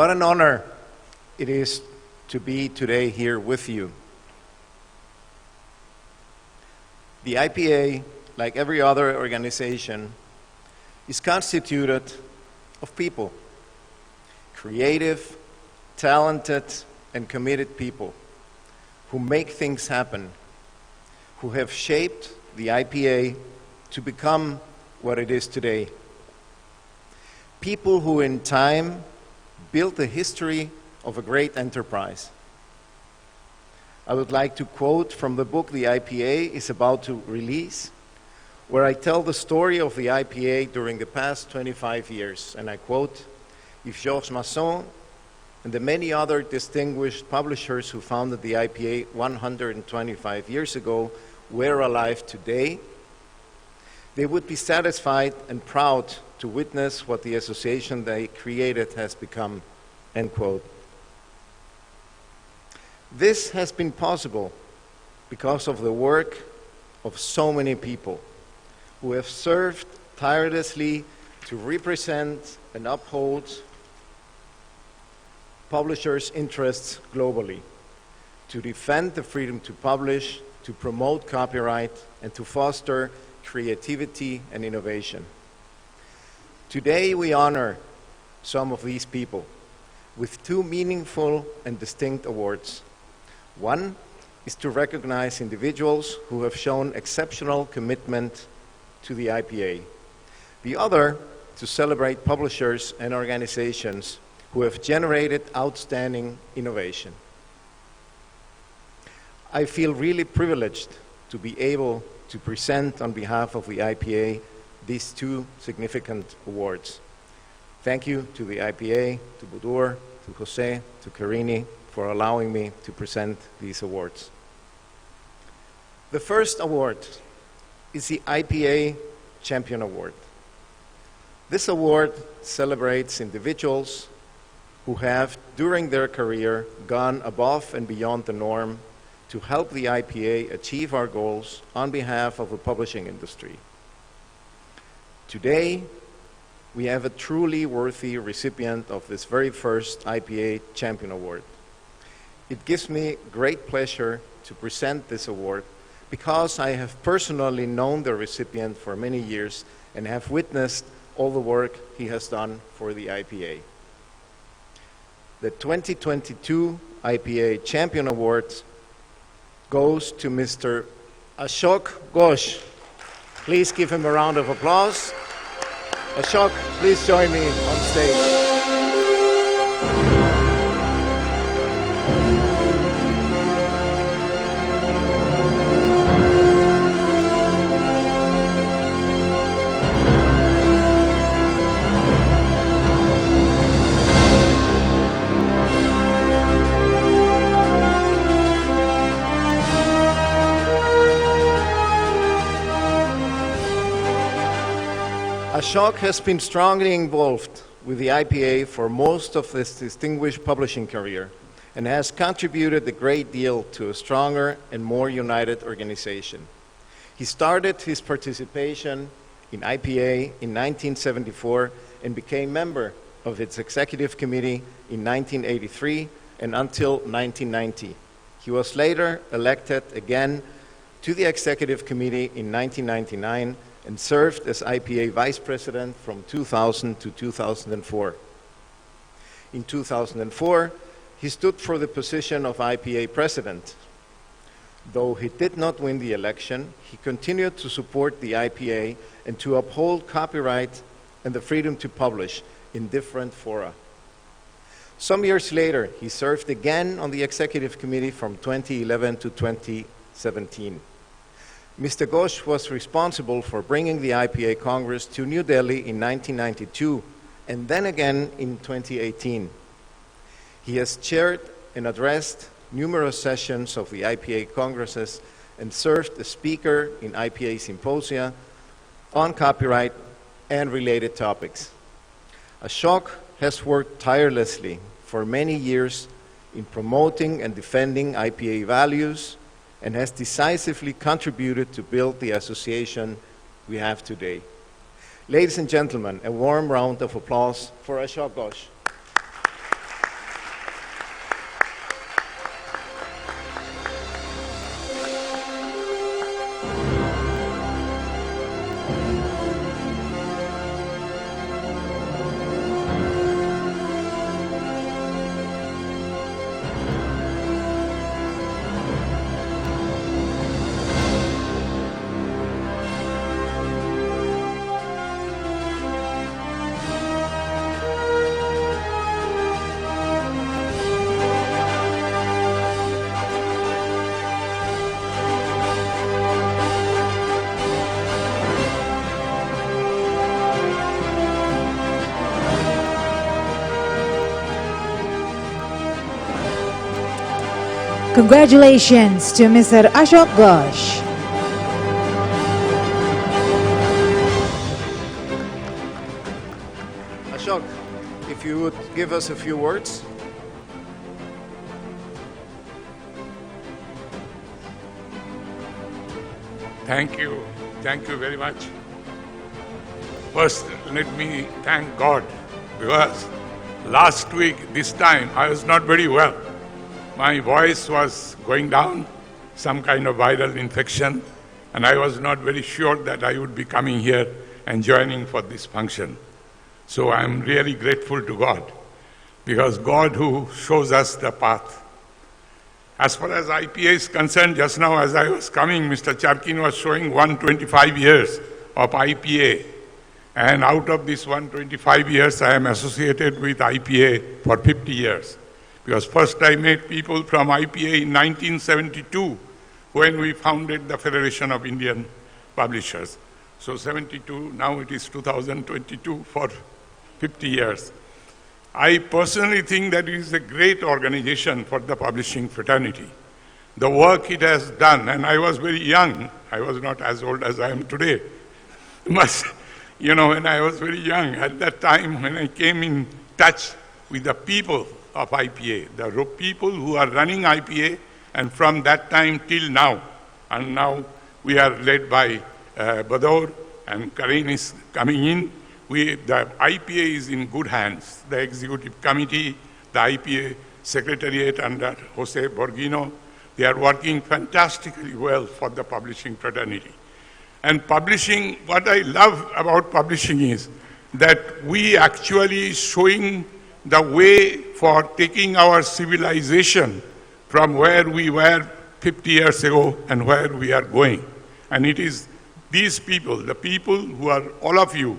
What an honor it is to be today here with you. The IPA, like every other organization, is constituted of people, creative, talented, and committed people who make things happen, who have shaped the IPA to become what it is today. People who in time built the history of a great enterprise. I would like to quote from the book the IPA is about to release, where I tell the story of the IPA during the past 25 years. And I quote, "If Georges Masson and the many other distinguished publishers who founded the IPA 125 years ago were alive today, they would be satisfied and proud to witness what the association they created has become," end quote. This has been possible because of the work of so many people who have served tirelessly to represent and uphold publishers' interests globally, to defend the freedom to publish, to promote copyright, and to foster creativity and innovation. Today we honor some of these people with two meaningful and distinct awards. One is to recognize individuals who have shown exceptional commitment to the IPA. The other, to celebrate publishers and organizations who have generated outstanding innovation. I feel really privileged to be able to present on behalf of the IPA these two significant awards. Thank you to the IPA, to Budur, to Jose, to Karini, for allowing me to present these awards. The first award is the IPA Champion Award. This award celebrates individuals who have, during their career, gone above and beyond the norm to help the IPA achieve our goals on behalf of the publishing industry. Today, we have a truly worthy recipient of this very first IPA Champion Award. It gives me great pleasure to present this award because I have personally known the recipient for many years and have witnessed all the work he has done for the IPA. The 2022 IPA Champion Award goes to Mr. Ashok Ghosh. Please give him a round of applause. Ashok, please join me on stage. Ashok has been strongly involved with the IPA for most of his distinguished publishing career and has contributed a great deal to a stronger and more united organization. He started his participation in IPA in 1974 and became member of its executive committee in 1983 and until 1990. He was later elected again to the executive committee in 1999 and served as IPA Vice President from 2000 to 2004. In 2004, he stood for the position of IPA President. Though he did not win the election, he continued to support the IPA and to uphold copyright and the freedom to publish in different fora. Some years later, he served again on the Executive Committee from 2011 to 2017. Mr. Ghosh was responsible for bringing the IPA Congress to New Delhi in 1992 and then again in 2018. He has chaired and addressed numerous sessions of the IPA Congresses and served as speaker in IPA symposia on copyright and related topics. Ashok has worked tirelessly for many years in promoting and defending IPA values and has decisively contributed to build the association we have today. Ladies and gentlemen, a warm round of applause for Ashok Ghosh. Congratulations to Mr. Ashok Ghosh. Ashok, if you would give us a few words. Thank you. Thank you very much. First, let me thank God because last week, this time, I was not very well. My voice was going down, some kind of viral infection, and I was not very sure that I would be coming here and joining for this function. So I'm really grateful to God because God who shows us the path. As far as IPA is concerned, just now as I was coming, Mr. Charkin was showing 125 years of IPA. And out of this 125 years, I am associated with IPA for 50 years. Because first I met people from IPA in 1972 when we founded the Federation of Indian Publishers. So 72, now it is 2022 for 50 years. I personally think that it is a great organization for the publishing fraternity. The work it has done, and I was very young, I was not as old as I am today, but when I was very young, at that time when I came in touch with the people of IPA, the people who are running IPA, and from that time till now, and now we are led by Bador, and Karin is coming in. The IPA is in good hands. The executive committee, the IPA secretariat under Jose Borghino, they are working fantastically well for the publishing fraternity. And publishing, what I love about publishing is that we actually showing the way for taking our civilization from where we were 50 years ago and where we are going. And it is these people, the people who are, all of you,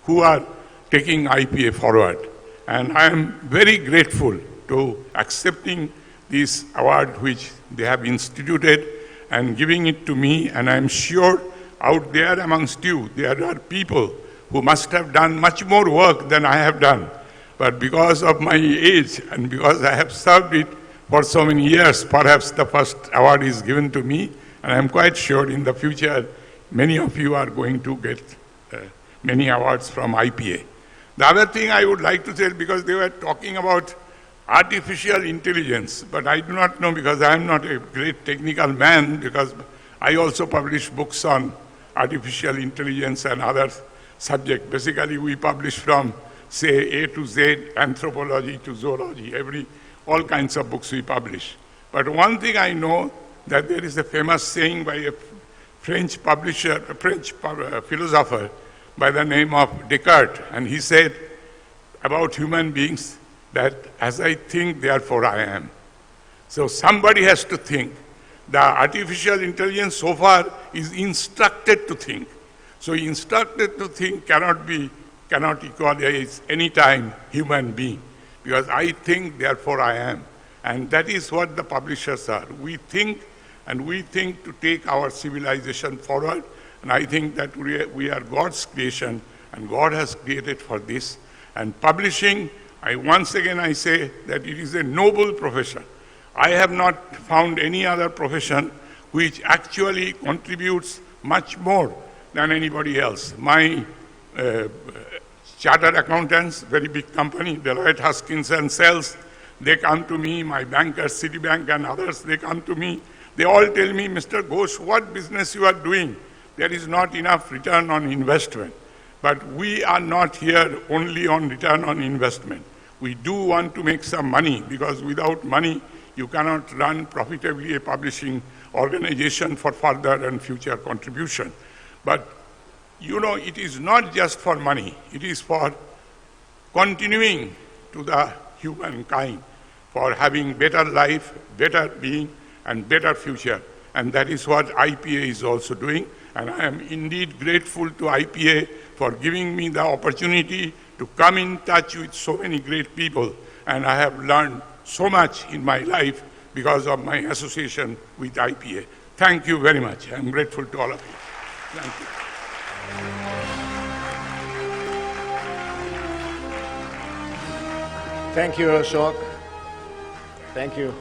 who are taking IPA forward. And I am very grateful to accepting this award which they have instituted and giving it to me. And I'm sure out there amongst you, there are people who must have done much more work than I have done. But because of my age and because I have served it for so many years, perhaps the first award is given to me. And I'm quite sure in the future, many of you are going to get many awards from IPA. The other thing I would like to say, because they were talking about artificial intelligence, but I do not know because I am not a great technical man, because I also publish books on artificial intelligence and other subjects. Basically, we publish from, say, A to Z, anthropology to zoology, all kinds of books we publish. But one thing I know, that there is a famous saying by a French publisher, a French philosopher, by the name of Descartes, and he said about human beings that as I think, therefore I am. So somebody has to think. The artificial intelligence so far is instructed to think. So instructed to think cannot equalize any time human being, because I think, therefore I am. And that is what the publishers are. We think, and we think to take our civilization forward. And I think that we are God's creation, and God has created for this. And publishing, once again I say that it is a noble profession. I have not found any other profession which actually contributes much more than anybody else. My chartered accountants, very big company, Deloitte Haskins and Sells, they come to me, my bankers, Citibank and others, they come to me. They all tell me, Mr. Ghosh, what business you are doing? There is not enough return on investment. But we are not here only on return on investment. We do want to make some money, because without money, you cannot run profitably a publishing organization for further and future contribution. But it is not just for money. It is for continuing to the humankind, for having better life, better being, and better future. And that is what IPA is also doing. And I am indeed grateful to IPA for giving me the opportunity to come in touch with so many great people. And I have learned so much in my life because of my association with IPA. Thank you very much. I am grateful to all of you. Thank you. Thank you, Ashok. Thank you.